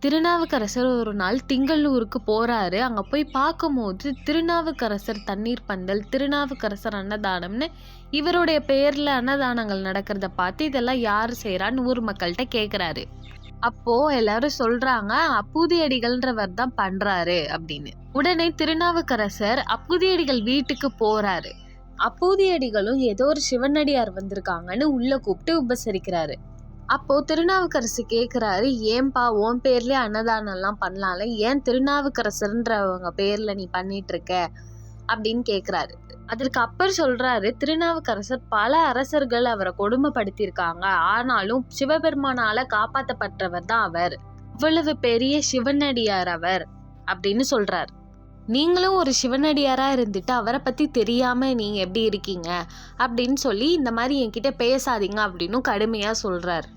திருநாவுக்கரசர் ஒரு நாள் திங்களூருக்கு போறாரு. அங்க போய் பார்க்கும்போது திருநாவுக்கரசர் தண்ணீர் பந்தல், திருநாவுக்கரசர் அன்னதானம்னு இவருடைய பெயர்ல அன்னதானங்கள் நடக்கிறத பார்த்து இதெல்லாம் யாரு செய்யறான்னு ஊர் மக்கள்கிட்ட கேக்குறாரு. அப்போ எல்லாரும் சொல்றாங்க அப்பூதியடிகள்ன்றவர் தான் பண்றாரு அப்படின்னு. உடனே திருநாவுக்கரசர் அப்பூதியடிகள் வீட்டுக்கு போறாரு. அப்பூதியடிகளும் ஏதோ ஒரு சிவனடியார் வந்திருக்காங்கன்னு உள்ள கூப்பிட்டு உபசரிக்கிறாரு. அப்போ திருநாவுக்கரசு கேக்குறாரு, ஏன்பா உன் பேர்லயே அன்னதானம் எல்லாம் பண்ணலாம்ல, ஏன் திருநாவுக்கரசர்ன்றவங்க பேர்ல நீ பண்ணிட்டு இருக்க அப்படின்னு கேக்குறாரு. அதற்கு அப்பர் சொல்றாரு, திருநாவுக்கரசர் பல அரசர்கள் அவரை கொடுமைப்படுத்தியிருக்காங்க, ஆனாலும் சிவபெருமானால காப்பாற்றப்பட்டவர் தான் அவர், இவ்வளவு பெரிய சிவனடியார் அவர் அப்படின்னு சொல்றாரு. நீங்களும் ஒரு சிவனடியாரா இருந்துட்டு அவரை பத்தி தெரியாம நீங்க எப்படி இருக்கீங்க அப்படின்னு சொல்லி இந்த மாதிரி என்கிட்ட பேசாதீங்க அப்படின்னு கடுமையா சொல்றாரு.